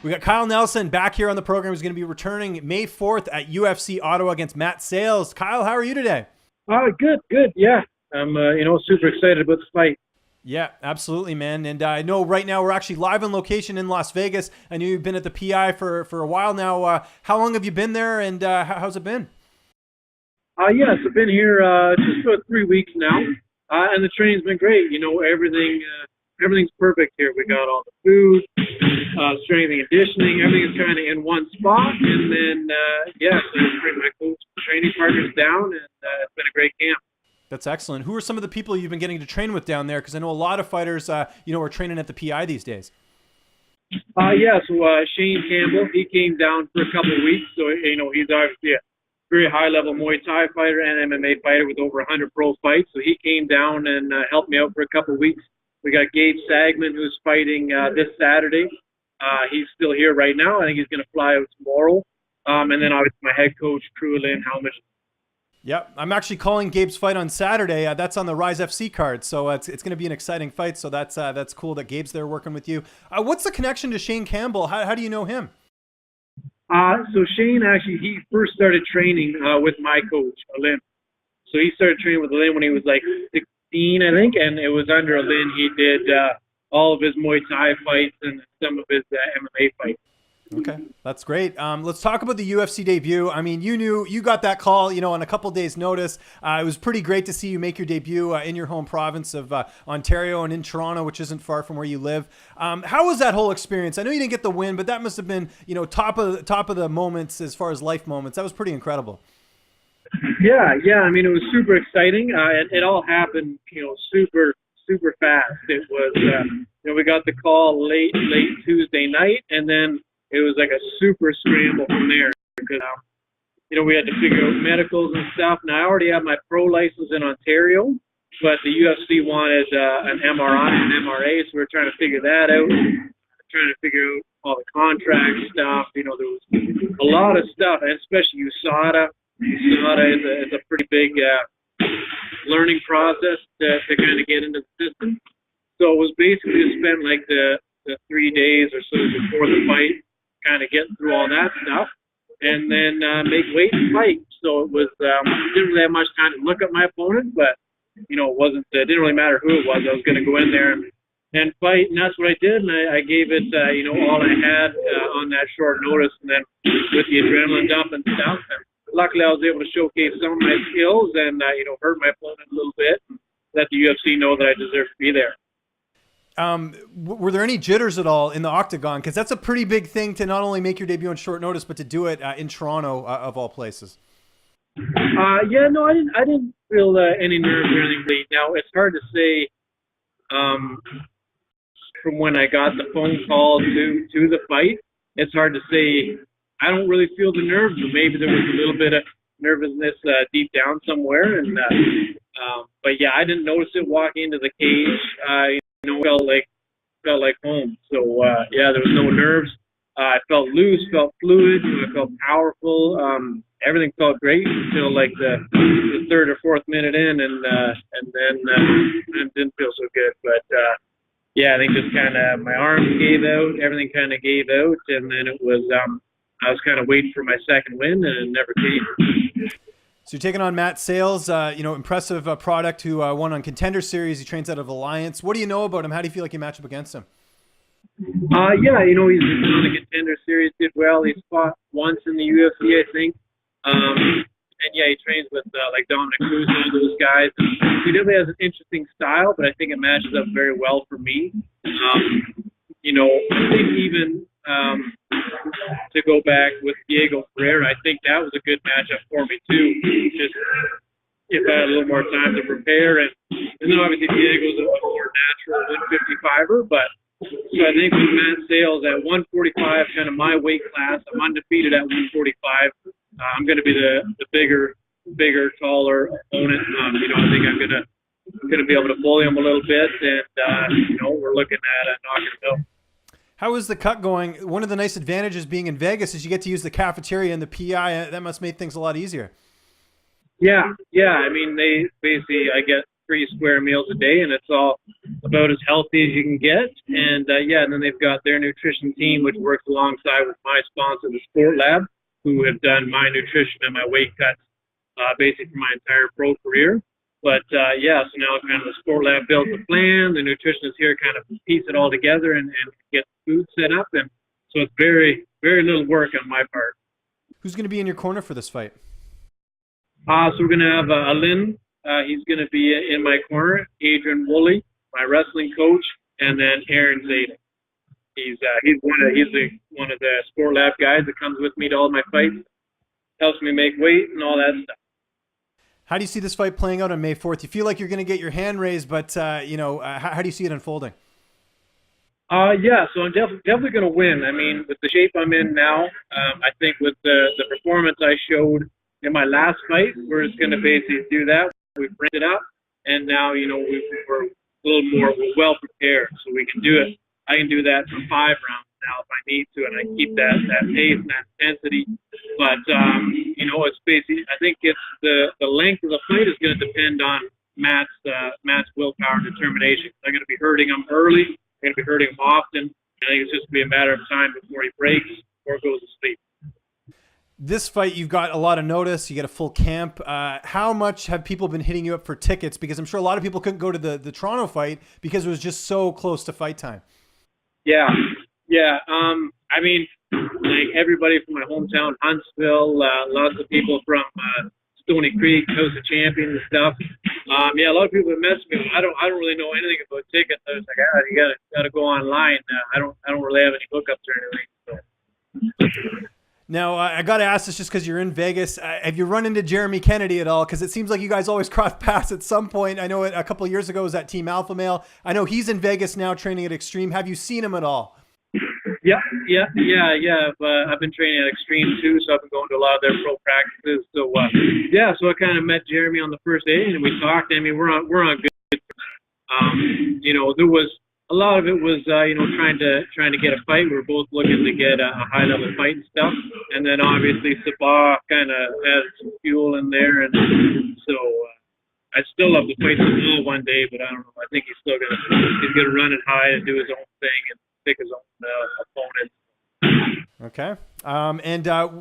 We got Kyle Nelson back here on the program. He's going to be returning May 4th at UFC Ottawa against Matt Sayles. Kyle, how are you today? Good. Yeah, I'm super excited about the fight. Yeah, absolutely, man. And I know right now we're actually live on location in Las Vegas. I know you've been at the PI for a while now. How long have you been there, and how's it been? Yes, I've been here just about 3 weeks now, and the training's been great. Everything's perfect here. We got all the food, strength and conditioning, everything's kind of in one spot. And then, so I bring my coach training partners down, and it's been a great camp. That's excellent. Who are some of the people you've been getting to train with down there? Because I know a lot of fighters, are training at the PI these days. So Shane Campbell, he came down for a couple of weeks. So, he's obviously a very high-level Muay Thai fighter and MMA fighter with over 100 pro fights. So he came down and helped me out for a couple of weeks. We got Gabe Sagman, who's fighting this Saturday. He's still here right now. I think he's going to fly out tomorrow. And then obviously my head coach, Krulin Helmish. Yep, I'm actually calling Gabe's fight on Saturday. That's on the Rise FC card, so it's going to be an exciting fight. So that's cool that Gabe's there working with you. What's the connection to Shane Campbell? How do you know him? So Shane actually, he first started training with my coach, Alim. So he started training with Alim when he was like 16, I think, and it was under Alim he did all of his Muay Thai fights and some of his MMA fights. Okay, that's great. Let's talk about the UFC debut. I mean, you got that call, on a couple days' notice. It was pretty great to see you make your debut in your home province of Ontario and in Toronto, which isn't far from where you live. How was that whole experience? I know you didn't get the win, but that must have been, top of the moments as far as life moments. That was pretty incredible. Yeah. I mean, it was super exciting. It all happened, super fast. It was, we got the call late Tuesday night, and then it was like a super scramble from there because, we had to figure out medicals and stuff. Now, I already have my pro license in Ontario, but the UFC wanted an MRI and MRA, so we were trying to figure that out, trying to figure out all the contract stuff. There was a lot of stuff, and especially USADA. USADA is a pretty big learning process to kind of get into the system. So it was basically to spend like the 3 days or so before the fight, kind of getting through all that stuff, and then make weight and fight. So it was didn't really have much time to look at my opponent, but it didn't really matter who it was. I was going to go in there and fight, and that's what I did. And I gave it all I had on that short notice, and then with the adrenaline dump and stuff. And luckily, I was able to showcase some of my skills and hurt my opponent a little bit, and let the UFC know that I deserve to be there. Were there any jitters at all in the octagon? Because that's a pretty big thing to not only make your debut on short notice, but to do it in Toronto, of all places. I didn't feel any nerves or anything. Now, it's hard to say from when I got the phone call to the fight. It's hard to say. I don't really feel the nerves, but maybe there was a little bit of nervousness deep down somewhere. And but yeah, I didn't notice it walking into the cage. Felt like home. So there was no nerves. I felt loose, felt fluid, I felt powerful. Everything felt great until like the third or fourth minute in, and then it didn't feel so good. But I think just kind of my arms gave out, everything kind of gave out, and then it was I was kind of waiting for my second win, and it never came. So you're taking on Matt Sayles, impressive product who won on Contender Series. He trains out of Alliance. What do you know about him? How do you feel like you match up against him? He's been on the Contender Series, did well. He's fought once in the UFC, I think. He trains with like Dominic Cruz and all those guys. He definitely has an interesting style, but I think it matches up very well for me. I think even to go back with Diego Ferreira, I think that was a good matchup for me too. Just if I had a little more time to prepare, and then obviously Diego's a more natural 155er, but so I think with Matt Sayles at 145, kind of my weight class, I'm undefeated at 145. I'm going to be the bigger, taller opponent. I think I'm going to be able to bully him a little bit, and we're looking at knocking him out. How is the cut going? One of the nice advantages being in Vegas is you get to use the cafeteria and the PI. That must make things a lot easier. Yeah. I mean, they basically, I get 3 square meals a day, and it's all about as healthy as you can get. And and then they've got their nutrition team, which works alongside with my sponsor, the Sport Lab, who have done my nutrition and my weight cuts basically for my entire pro career. But so now kind of the Sport Lab builds the plan, the nutritionist here kind of piece it all together and get food set up, and so it's very, very little work on my part. Who's going to be in your corner for this fight? So we're going to have Alin. He's going to be in my corner. Adrian Woolley, my wrestling coach, and then Aaron Zayden. He's one of the Sport Lab guys that comes with me to all my fights, helps me make weight and all that stuff. How do you see this fight playing out on May 4th? You feel like you're going to get your hand raised, but how do you see it unfolding? So I'm definitely going to win. I mean, with the shape I'm in now, I think with the performance I showed in my last fight, we're just going to basically do that. We've ramped it up, and now, we're a little more well prepared, so we can do it. I can do that for 5 rounds now if I need to, and I keep that pace and that intensity. But, it's basically, I think it's the length of the fight is going to depend on Matt's willpower and determination. I'm going to be hurting him early. I'm going to be hurting him often. I think it's just going to be a matter of time before he breaks or goes to sleep. This fight, you've got a lot of notice. You get a full camp. How much have people been hitting you up for tickets? Because I'm sure a lot of people couldn't go to the Toronto fight because it was just so close to fight time. Yeah. I mean, like everybody from my hometown, Huntsville, lots of people from Stony Creek, House of Champions and stuff. A lot of people have messaged me. I don't really know anything about tickets. I was like, you gotta go online. I don't really have any hookups or anything. So. Now, I got to ask this just because you're in Vegas. Have you run into Jeremy Kennedy at all? Because it seems like you guys always cross paths at some point. I know a couple of years ago it was at Team Alpha Male. I know he's in Vegas now training at Extreme. Have you seen him at all? Yeah. I've been training at Extreme too, so I've been going to a lot of their pro practices. So so I kind of met Jeremy on the first day, and we talked. I mean, we're on good. There was a lot of it was trying to get a fight. We were both looking to get a high level fight and stuff, and then obviously Sabah kind of had some fuel in there, and so I'd still love to fight Sabah one day, but I don't know. I think he's gonna run it high and do his own thing and pick his own opponent. Okay.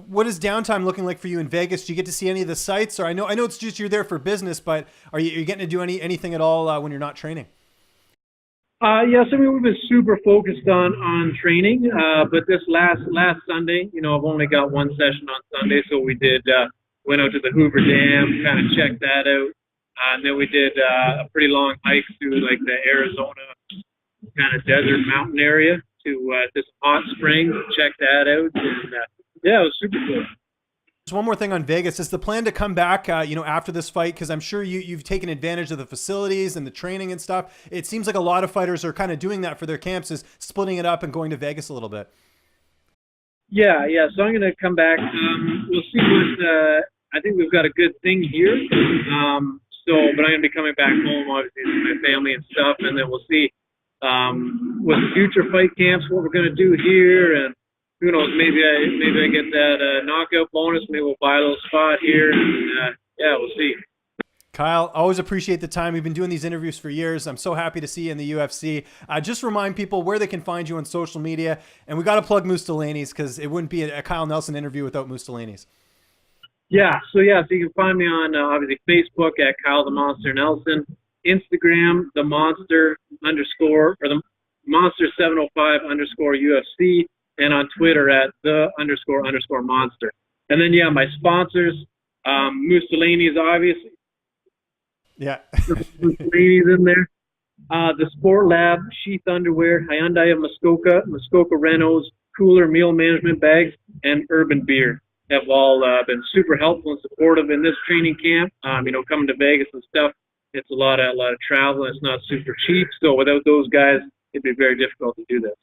What is downtime looking like for you in Vegas? Do you get to see any of the sites? Or I know it's just you're there for business, but are you getting to do anything at all when you're not training? Yes, I mean, we've been super focused on training, but this last Sunday, I've only got one session on Sunday, so we went out to the Hoover Dam, kind of checked that out, and then we did a pretty long hike through like the Arizona kind of desert mountain area to some hot springs, check that out, and it was super cool. Just one more thing on Vegas. Is the plan to come back, after this fight? Because I'm sure you've taken advantage of the facilities and the training and stuff. It seems like a lot of fighters are kind of doing that for their camps, is splitting it up and going to Vegas a little bit. Yeah. So I'm going to come back. We'll see what, I think we've got a good thing here. But I'm going to be coming back home, obviously, with my family and stuff, and then we'll see with future fight camps what we're going to do here, and who knows, maybe I get that knockout bonus. Maybe we'll buy a little spot here. And, we'll see. Kyle, always appreciate the time. We've been doing these interviews for years. I'm so happy to see you in the UFC. Just remind people where they can find you on social media. And we got to plug Moose Delaney's because it wouldn't be a Kyle Nelson interview without Moose Delaney's. So you can find me on obviously Facebook at Kyle the Monster Nelson, Instagram the Monster _ the Monster 705 _ UFC. And on Twitter at the _ monster. And then, my sponsors, Moose Delaney's, obviously. Yeah. Moose Delaney's in there. The Sport Lab, Sheath Underwear, Hyundai of Muskoka Renos, Cooler Meal Management Bags, and Urban Beer have all been super helpful and supportive in this training camp. Coming to Vegas and stuff, it's a lot of travel, and it's not super cheap. So without those guys, it'd be very difficult to do this.